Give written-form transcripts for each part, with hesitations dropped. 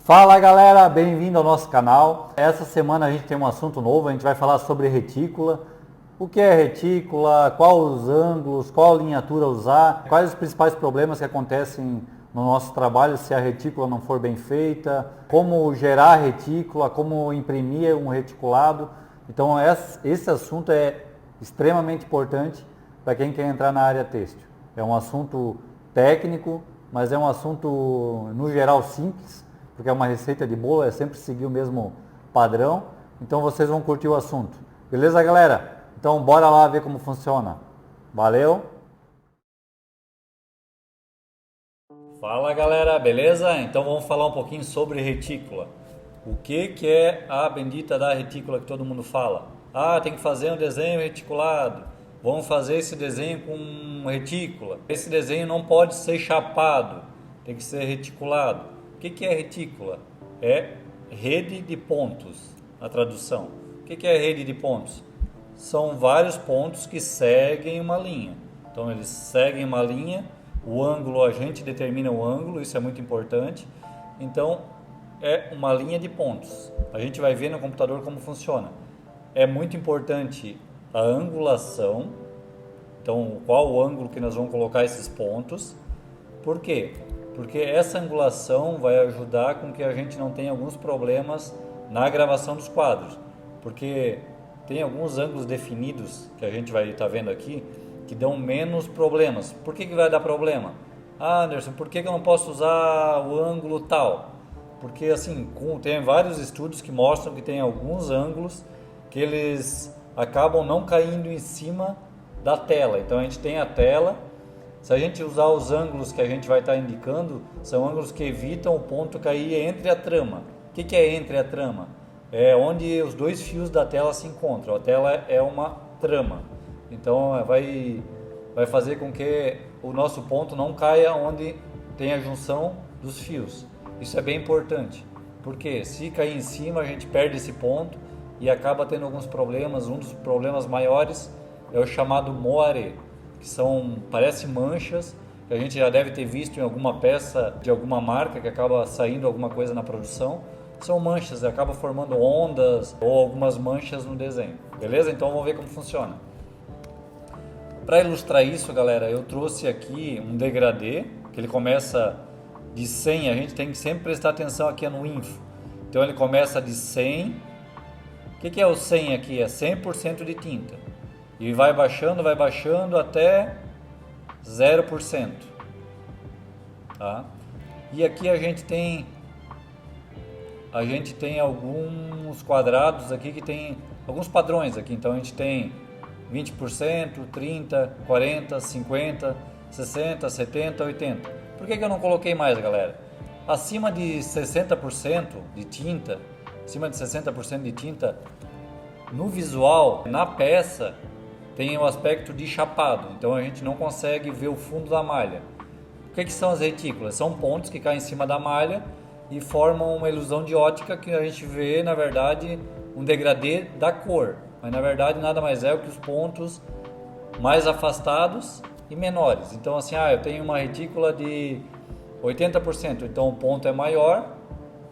Fala galera, bem-vindo ao nosso canal. Essa semana a gente tem um assunto novo, a gente vai falar sobre retícula. O que é retícula, quais os ângulos, qual lineatura usar, quais os principais problemas que acontecem no nosso trabalho se a retícula não for bem feita, como gerar retícula, como imprimir um reticulado. Então esse assunto é extremamente importante para quem quer entrar na área têxtil. É um assunto técnico, mas é um assunto no geral simples, porque é uma receita de bolo, é sempre seguir o mesmo padrão. Então vocês vão curtir o assunto. Beleza, galera? Então bora lá ver como funciona. Valeu! Fala galera, beleza? Então vamos falar um pouquinho sobre retícula. O que é a bendita da retícula que todo mundo fala? Ah, tem que fazer um desenho reticulado. Vamos fazer esse desenho com retícula. Esse desenho não pode ser chapado, tem que ser reticulado. O que é retícula? É rede de pontos, a tradução. O que é rede de pontos? São vários pontos que seguem uma linha. Então eles seguem uma linha, o ângulo, a gente determina o ângulo, isso é muito importante. Então é uma linha de pontos. A gente vai ver no computador como funciona. É muito importante a angulação, então qual o ângulo que nós vamos colocar esses pontos. Por quê? Porque essa angulação vai ajudar com que a gente não tenha alguns problemas na gravação dos quadros. Porque tem alguns ângulos definidos, que a gente vai estar vendo aqui, que dão menos problemas. Por que vai dar problema? Ah, Anderson, por que eu não posso usar o ângulo tal? Porque assim, tem vários estudos que mostram que tem alguns ângulos que eles acabam não caindo em cima da tela. Então a gente tem a tela. Se a gente usar os ângulos que a gente vai estar indicando, são ângulos que evitam o ponto cair entre a trama. O que é entre a trama? É onde os dois fios da tela se encontram. A tela é uma trama. Então vai fazer com que o nosso ponto não caia onde tem a junção dos fios. Isso é bem importante, porque se cair em cima a gente perde esse ponto e acaba tendo alguns problemas. Um dos problemas maiores é o chamado moaré, que parece manchas, que a gente já deve ter visto em alguma peça de alguma marca que acaba saindo alguma coisa na produção. São manchas, acaba formando ondas ou algumas manchas no desenho. Beleza? Então vamos ver como funciona. Para ilustrar isso, galera, eu trouxe aqui um degradê, que ele começa de 100, a gente tem que sempre prestar atenção aqui no info. Então ele começa de 100. O que é o 100 aqui? É 100% de tinta. E vai baixando até 0%. Tá? E aqui a gente tem alguns quadrados aqui que tem alguns padrões aqui. Então a gente tem 20%, 30%, 40%, 50%, 60%, 70%, 80%. Por que eu não coloquei mais, galera? Acima de 60% de tinta, no visual, na peça, tem o aspecto de chapado, então a gente não consegue ver o fundo da malha. O que são as retículas? São pontos que caem em cima da malha e formam uma ilusão de ótica que a gente vê, na verdade, um degradê da cor. Mas na verdade nada mais é do que os pontos mais afastados e menores. Então assim, eu tenho uma retícula de 80%, então o ponto é maior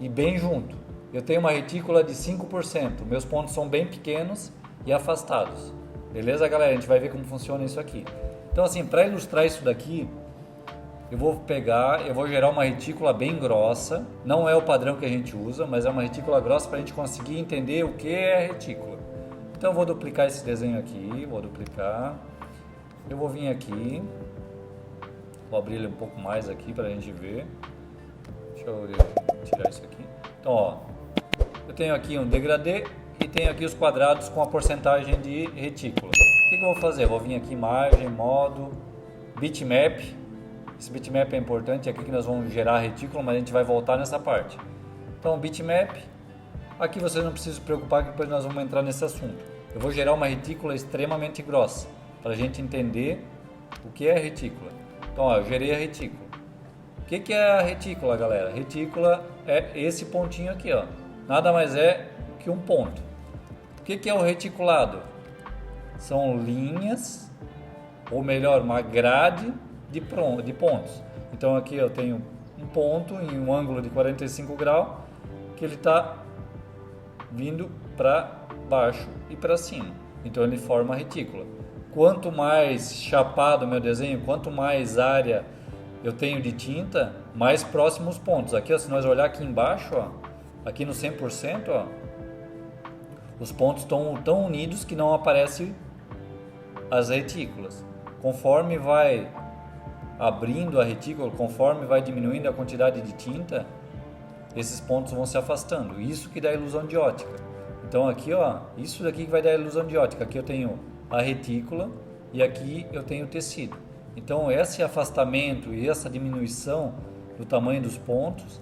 e bem junto. Eu tenho uma retícula de 5%, meus pontos são bem pequenos e afastados. Beleza, galera? A gente vai ver como funciona isso aqui. Então assim, para ilustrar isso daqui, eu vou gerar uma retícula bem grossa. Não é o padrão que a gente usa, mas é uma retícula grossa para a gente conseguir entender o que é retícula. Então eu vou duplicar esse desenho aqui, eu vou vir aqui, vou abrir ele um pouco mais aqui para a gente ver. Deixa eu tirar isso aqui. Então, ó, eu tenho aqui um degradê e tenho aqui os quadrados com a porcentagem de retícula. O que eu vou fazer? Eu vou vir aqui, imagem, modo, bitmap. Esse bitmap é importante, é aqui que nós vamos gerar a retícula, mas a gente vai voltar nessa parte. Então, bitmap. Aqui vocês não precisam se preocupar, que depois nós vamos entrar nesse assunto. Eu vou gerar uma retícula extremamente grossa, para a gente entender o que é retícula. Então, ó, eu gerei a retícula. O que é a retícula, galera? Retícula é esse pontinho aqui, ó. Nada mais é que um ponto. O que é o reticulado? São linhas, ou melhor, uma grade de pontos. Então aqui eu tenho um ponto em um ângulo de 45 graus que ele está vindo para baixo e para cima. Então ele forma a retícula. Quanto mais chapado o meu desenho, quanto mais área eu tenho de tinta, mais próximos os pontos. Aqui, ó, se nós olhar aqui embaixo, ó, aqui no 100%, ó, os pontos estão tão unidos que não aparecem as retículas. Conforme vai abrindo a retícula, conforme vai diminuindo a quantidade de tinta, esses pontos vão se afastando. Isso que dá a ilusão de ótica. Então aqui, ó, isso daqui que vai dar a ilusão de ótica. Aqui eu tenho a retícula e aqui eu tenho o tecido. Então esse afastamento e essa diminuição do tamanho dos pontos,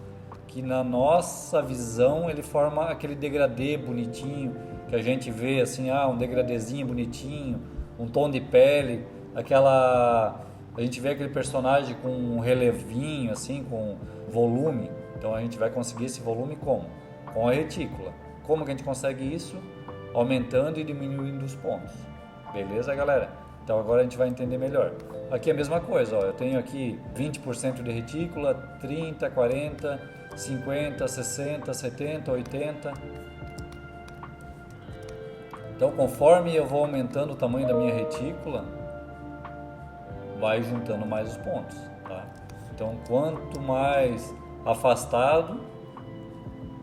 que na nossa visão ele forma aquele degradê bonitinho, que a gente vê assim, um degradêzinho bonitinho, um tom de pele, a gente vê aquele personagem com um relevinho assim, com volume. Então a gente vai conseguir esse volume como? Com a retícula. Como que a gente consegue isso? Aumentando e diminuindo os pontos. Beleza, galera? Então agora a gente vai entender melhor. Aqui é a mesma coisa, ó. Eu tenho aqui 20% de retícula, 30, 40, 50, 60, 70, 80. Então conforme eu vou aumentando o tamanho da minha retícula, vai juntando mais os pontos, tá? Então quanto mais afastado,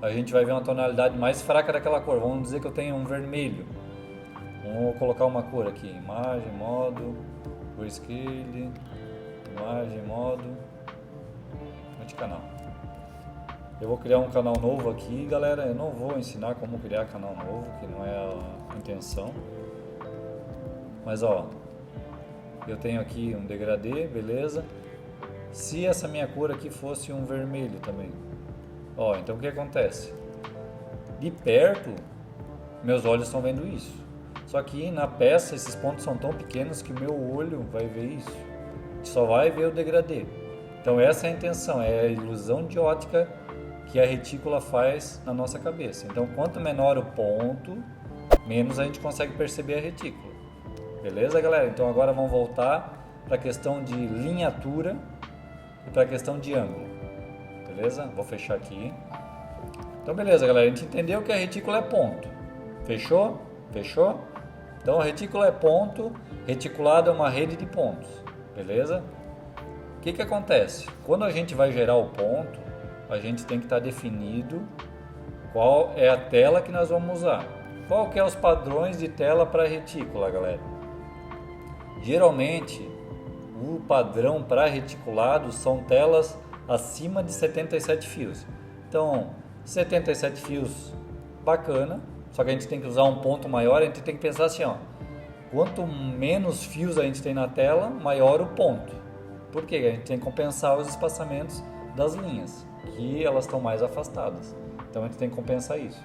a gente vai ver uma tonalidade mais fraca daquela cor. Vamos dizer que eu tenho um vermelho. Vamos colocar uma cor aqui, imagem, modo, grayscale, imagem, modo, multicanal. Eu vou criar um canal novo aqui, galera. Eu não vou ensinar como criar canal novo, que não é a intenção. Mas ó, eu tenho aqui um degradê, beleza? Se essa minha cor aqui fosse um vermelho também, ó, então o que acontece? De perto, meus olhos estão vendo isso. Só que na peça esses pontos são tão pequenos que o meu olho vai ver isso. Só vai ver o degradê. Então essa é a intenção, é a ilusão de ótica que a retícula faz na nossa cabeça. Então quanto menor o ponto, menos a gente consegue perceber a retícula. Beleza, galera? Então agora vamos voltar para a questão de linhatura e para a questão de ângulo. Beleza? Vou fechar aqui. Então beleza, galera, a gente entendeu que a retícula é ponto. Fechou? Fechou? Então a retícula é ponto, reticulado é uma rede de pontos. Beleza? O que acontece? Quando a gente vai gerar o ponto, a gente tem que estar definido qual é a tela que nós vamos usar. Qual que é os padrões de tela para retícula, galera? Geralmente, o padrão para reticulado são telas acima de 77 fios. Então, 77 fios, bacana, só que a gente tem que usar um ponto maior, a gente tem que pensar assim, ó, quanto menos fios a gente tem na tela, maior o ponto. Por quê? A gente tem que compensar os espaçamentos das linhas, que elas estão mais afastadas. Então a gente tem que compensar isso.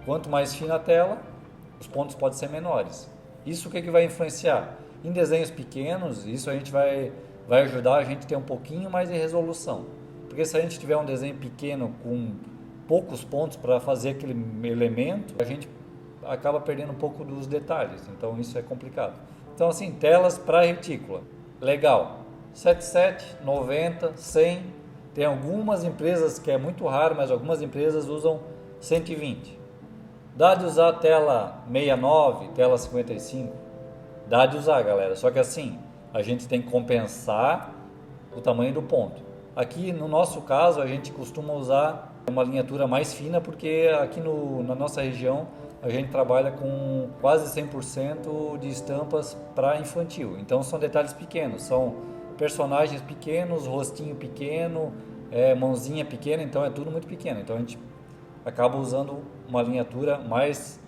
Quanto mais fina a tela, os pontos podem ser menores. Isso o que vai influenciar? Em desenhos pequenos, isso a gente vai ajudar a gente a ter um pouquinho mais de resolução. Porque se a gente tiver um desenho pequeno com poucos pontos para fazer aquele elemento, a gente acaba perdendo um pouco dos detalhes. Então isso é complicado. Então assim, telas para retícula, legal. 77, 90, 100. Tem algumas empresas que é muito raro, mas algumas empresas usam 120. Dá de usar tela 69, tela 55? Dá de usar, galera. Só que assim, a gente tem que compensar o tamanho do ponto. Aqui no nosso caso, a gente costuma usar uma linhatura mais fina, porque aqui na nossa região a gente trabalha com quase 100% de estampas para infantil. Então são detalhes pequenos, são personagens pequenos, rostinho pequeno, mãozinha pequena, então é tudo muito pequeno. Então a gente acaba usando uma linhatura mais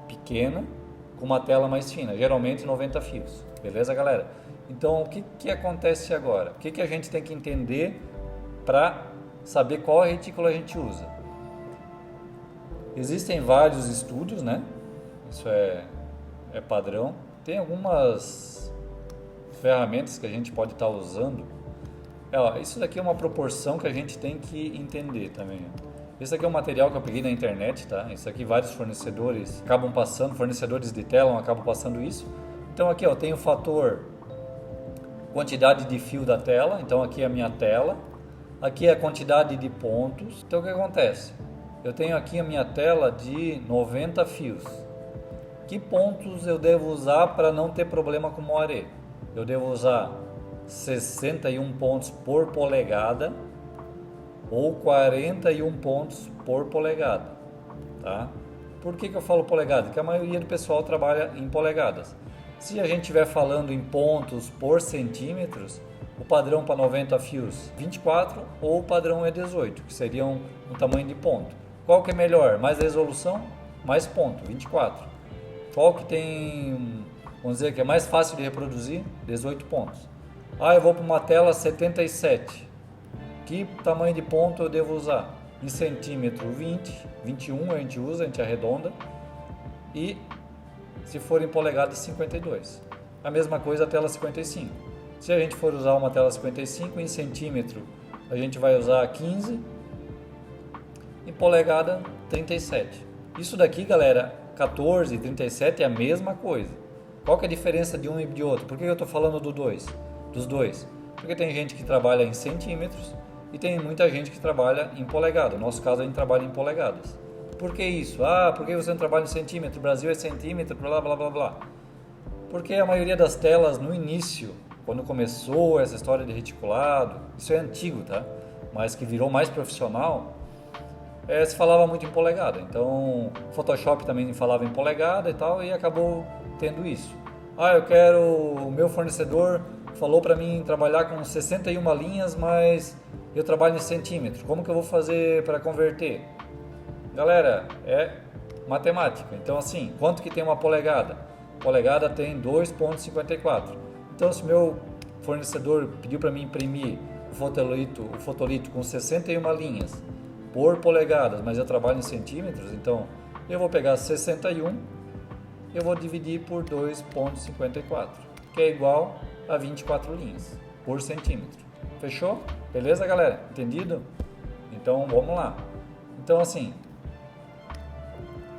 pequena com uma tela mais fina, geralmente 90 fios. Beleza, galera? Então o que acontece agora? O que a gente tem que entender para saber qual retícula a gente usa? Existem vários estudos, né? Isso é padrão. Tem algumas ferramentas que a gente pode estar usando. Isso daqui é uma proporção que a gente tem que entender também. Esse aqui é um material que eu peguei na internet, tá? Isso aqui vários fornecedores acabam passando, fornecedores de tela acabam passando isso. Então aqui, ó, tem o fator quantidade de fio da tela. Então aqui é a minha tela. Aqui é a quantidade de pontos. Então o que acontece? eu tenho aqui a minha tela de 90 fios. Que pontos eu devo usar para não ter problema com o moaré? Eu devo usar 61 pontos por polegada ou 41 pontos por polegada, tá? Por que eu falo polegada? Porque a maioria do pessoal trabalha em polegadas. Se a gente estiver falando em pontos por centímetros, o padrão para 90 fios 24 ou o padrão é 18, que seriam um tamanho de ponto. Qual que é melhor? Mais resolução, mais ponto, 24. Qual que tem, vamos dizer que é mais fácil de reproduzir? 18 pontos. Eu vou para uma tela 77. Que tamanho de ponto eu devo usar? Em centímetro 20, 21 a gente arredonda. E se for em polegadas 52. A mesma coisa a tela 55. Se a gente for usar uma tela 55 em centímetro, a gente vai usar 15. Em polegada 37. Isso daqui, galera, 14 e 37 é a mesma coisa. Qual que é a diferença de um e de outro? Por que eu estou falando dos dois? Porque tem gente que trabalha em centímetros e tem muita gente que trabalha em polegada. No nosso caso, a gente trabalha em polegadas. Por que isso? Por que você não trabalha em centímetro? O Brasil é centímetro, blá, blá, blá, blá. Porque a maioria das telas, no início, quando começou essa história de reticulado, isso é antigo, tá? Mas que virou mais profissional, se falava muito em polegada. Então, Photoshop também falava em polegada e tal, e acabou tendo isso. O meu fornecedor falou para mim trabalhar com 61 linhas, mas eu trabalho em centímetro. Como que eu vou fazer para converter? Galera, é matemática. Então, assim, quanto que tem uma polegada? Polegada tem 2,54. Então, se meu fornecedor pediu para mim imprimir o fotolito com 61 linhas por polegadas, mas eu trabalho em centímetros, então eu vou pegar 61, eu vou dividir por 2,54, que é igual a 24 linhas por centímetro. Fechou? Beleza, galera? Entendido? Então, vamos lá. Então, assim,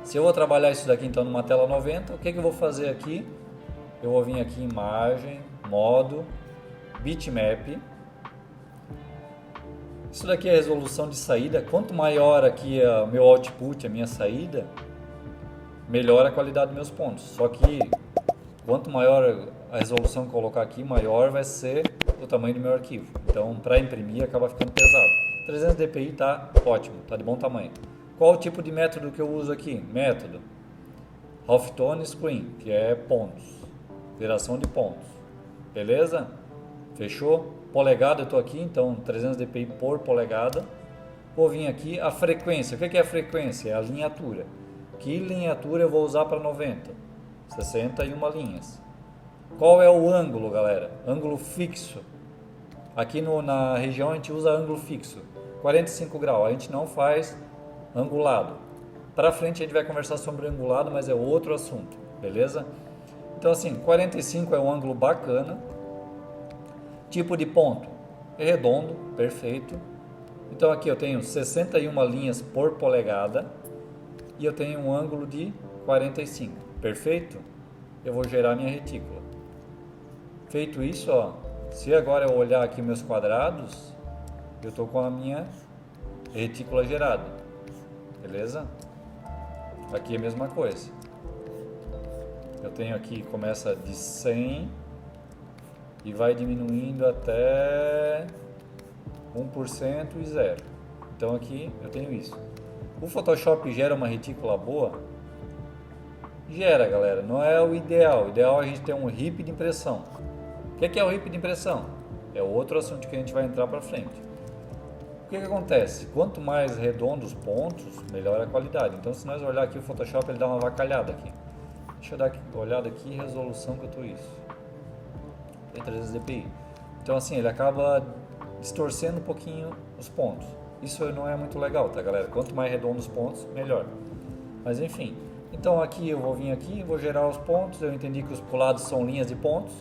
se eu vou trabalhar isso daqui então numa tela 90, o que eu vou fazer aqui? Eu vou vir aqui em imagem, modo, bitmap. Isso daqui é a resolução de saída. Quanto maior aqui o meu output, a minha saída, melhor a qualidade dos meus pontos. Só que quanto maior a resolução que eu colocar aqui, maior vai ser o tamanho do meu arquivo. Então, para imprimir, acaba ficando pesado. 300 dpi tá ótimo, tá de bom tamanho. Qual o tipo de método que eu uso aqui? Método Halftone Screen, que é pontos, geração de pontos. Beleza? Fechou? Polegada eu estou aqui, então 300 dpi por polegada. Vou vir aqui, a frequência. O que é a frequência? É a linhatura. Que linhatura eu vou usar para 90? 61 linhas. Qual é o ângulo, galera? Ângulo fixo. Aqui na região a gente usa ângulo fixo, 45 graus. A gente não faz angulado. Para frente a gente vai conversar sobre angulado, mas é outro assunto, beleza? Então assim, 45 é um ângulo bacana. Tipo de ponto, é redondo, perfeito. Então aqui eu tenho 61 linhas por polegada e eu tenho um ângulo de 45, perfeito? Eu vou gerar minha retícula. Feito isso, se agora eu olhar aqui meus quadrados, eu estou com a minha retícula gerada, beleza? Aqui é a mesma coisa. Eu tenho aqui, começa de 100 e vai diminuindo até 1% e 0. Então aqui eu tenho isso. O Photoshop gera uma retícula boa? Gera, galera. Não é o ideal. O ideal é a gente ter um RIP de impressão. O que é o RIP de impressão? É outro assunto que a gente vai entrar para frente. O que acontece? Quanto mais redondos os pontos, melhor a qualidade. Então, se nós olhar aqui o Photoshop, ele dá uma avacalhada aqui. Deixa eu dar uma olhada aqui em resolução que eu estou isso. Tem 300 dpi. Então, assim, ele acaba distorcendo um pouquinho os pontos. Isso não é muito legal, tá, galera? Quanto mais redondos os pontos, melhor. Mas, enfim. Então, aqui eu vou vir aqui, vou gerar os pontos. Eu entendi que os lados são linhas de pontos.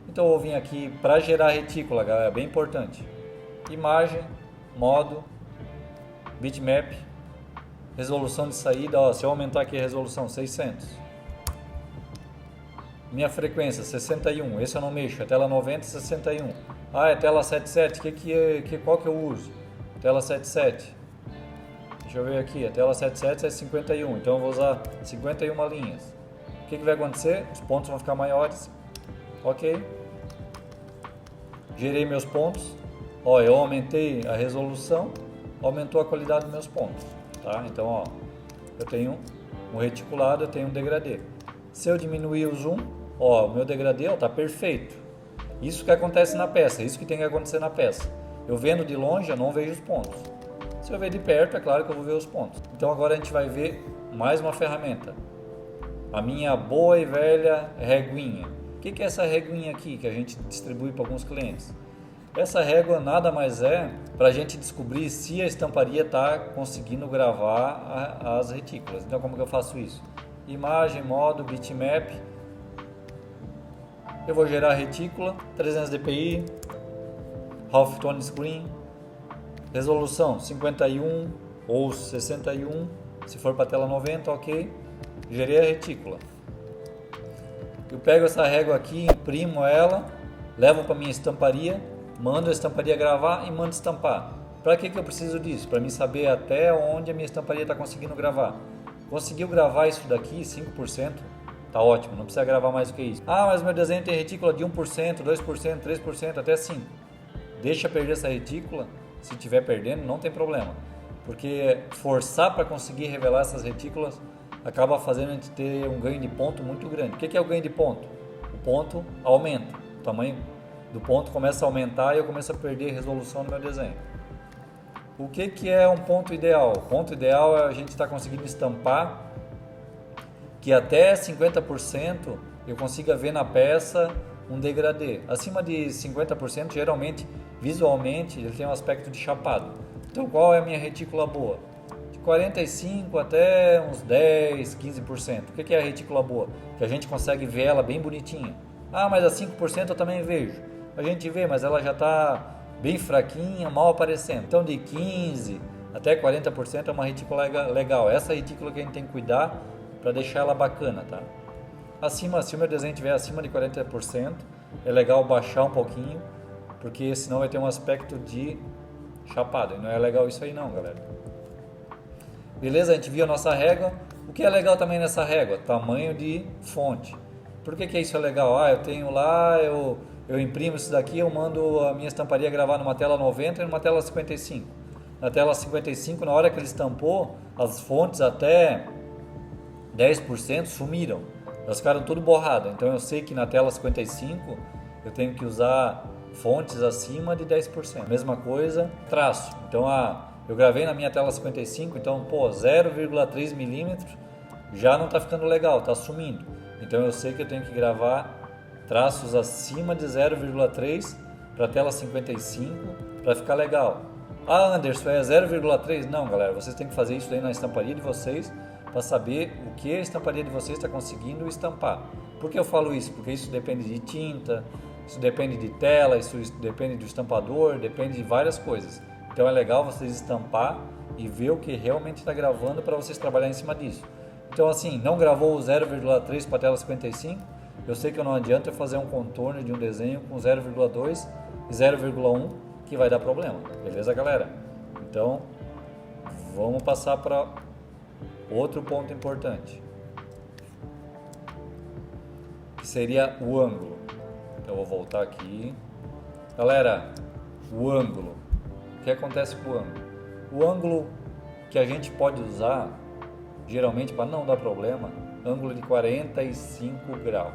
Então, eu vou vir aqui para gerar a retícula, galera. Bem importante. Imagem. Modo, bitmap, resolução de saída, se eu aumentar aqui a resolução 600, minha frequência 61, esse eu não mexo, é tela 90 e 61, é tela 77, qual que eu uso? Tela 77, Deixa eu ver aqui, a tela 77 é 51, então eu vou usar 51 linhas. O que vai acontecer? Os pontos vão ficar maiores. Ok. Gerei meus pontos. Ó, eu aumentei a resolução, aumentou a qualidade dos meus pontos. Tá? Então, ó, eu tenho um reticulado, eu tenho um degradê. Se eu diminuir o zoom, ó, o meu degradê está perfeito. Isso que acontece na peça, isso que tem que acontecer na peça. Eu vendo de longe, eu não vejo os pontos. Se eu ver de perto, é claro que eu vou ver os pontos. Então agora a gente vai ver mais uma ferramenta. A minha boa e velha reguinha. O que é essa reguinha aqui que a gente distribui para alguns clientes? Essa régua nada mais é para a gente descobrir se a estamparia está conseguindo gravar as retículas. Então como que eu faço isso? Imagem, modo, bitmap. Eu vou gerar a retícula, 300 dpi, half tone screen, resolução 51 ou 61, se for para tela 90, ok. Gerei a retícula. Eu pego essa régua aqui, imprimo ela, levo para minha estamparia, mando a estamparia gravar e mando estampar. Para que eu preciso disso? Para mim saber até onde a minha estamparia está conseguindo gravar. Conseguiu gravar isso daqui, 5%, tá ótimo, não precisa gravar mais do que isso. Ah, mas meu desenho tem retícula de 1%, 2%, 3%, até 5%. Deixa perder essa retícula, se estiver perdendo não tem problema. Porque forçar para conseguir revelar essas retículas acaba fazendo a gente ter um ganho de ponto muito grande. O que é o ganho de ponto? O ponto aumenta, o tamanho do ponto começa a aumentar e eu começo a perder resolução no meu desenho. O que é um ponto ideal? O ponto ideal é a gente estar conseguindo estampar que até 50% eu consiga ver na peça um degradê. Acima de 50%, geralmente, visualmente, ele tem um aspecto de chapado. Então, qual é a minha retícula boa? De 45% até uns 10%, 15%. O que é a retícula boa? Que a gente consegue ver ela bem bonitinha. Ah, mas a 5% eu também vejo. A gente vê, mas ela já está bem fraquinha, mal aparecendo. Então, de 15% até 40% é uma retícula legal. Essa retícula que a gente tem que cuidar para deixar ela bacana, tá? Acima, se o meu desenho estiver acima de 40%, é legal baixar um pouquinho, porque senão vai ter um aspecto de chapado. E não é legal isso aí não, galera. Beleza? A gente viu a nossa régua. O que é legal também nessa régua? Tamanho de fonte. Por que isso é legal? Ah, eu tenho lá, eu imprimo isso daqui, eu mando a minha estamparia gravar numa tela 90 e numa tela 55. Na tela 55, na hora que ele estampou, as fontes até 10% sumiram. Elas ficaram tudo borradas. Então eu sei que na tela 55 eu tenho que usar fontes acima de 10%. Mesma coisa, traço. Então eu gravei na minha tela 55, então 0,3 milímetros já não está ficando legal, está sumindo. Então eu sei que eu tenho que gravar traços acima de 0,3 para a tela 55 para ficar legal. Ah, Anderson, é 0,3? Não, galera, vocês têm que fazer isso aí na estamparia de vocês para saber o que a estamparia de vocês está conseguindo estampar. Por que eu falo isso? Porque isso depende de tinta, isso depende de tela, isso depende do estampador, depende de várias coisas. Então é legal vocês estampar e ver o que realmente está gravando para vocês trabalhar em cima disso. Então assim, não gravou o 0,3 para a tela 55, eu sei que não adianta eu fazer um contorno de um desenho com 0,2 e 0,1 que vai dar problema, beleza, galera? Então vamos passar para outro ponto importante, que seria o ângulo. Então eu vou voltar aqui. Galera, o ângulo. O que acontece com o ângulo? O ângulo que a gente pode usar, geralmente para não dar problema, ângulo de 45 graus.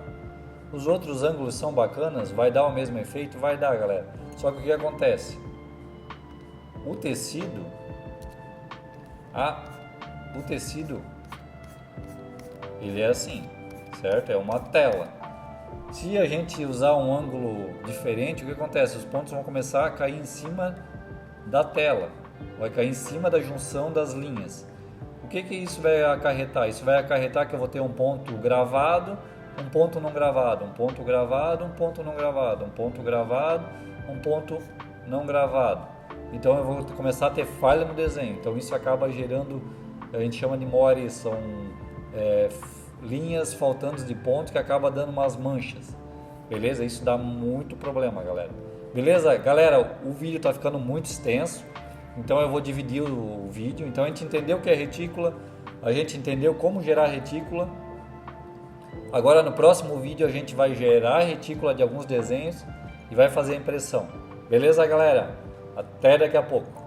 Os outros ângulos são bacanas, vai dar o mesmo efeito? Vai dar, galera. Só que o que acontece? O tecido, ele é assim, certo? É uma tela. Se a gente usar um ângulo diferente, o que acontece? Os pontos vão começar a cair em cima da tela, vai cair em cima da junção das linhas. O que isso vai acarretar? Isso vai acarretar que eu vou ter um ponto gravado, um ponto não gravado, um ponto gravado, um ponto não gravado, um ponto gravado, um ponto não gravado. Então eu vou começar a ter falha no desenho. Então isso acaba gerando, a gente chama de mori, são linhas faltantes de ponto que acaba dando umas manchas. Beleza? Isso dá muito problema, galera. Beleza? Galera, o vídeo está ficando muito extenso. Então eu vou dividir o vídeo. Então a gente entendeu o que é retícula, a gente entendeu como gerar retícula. Agora no próximo vídeo a gente vai gerar a retícula de alguns desenhos e vai fazer a impressão. Beleza, galera? Até daqui a pouco.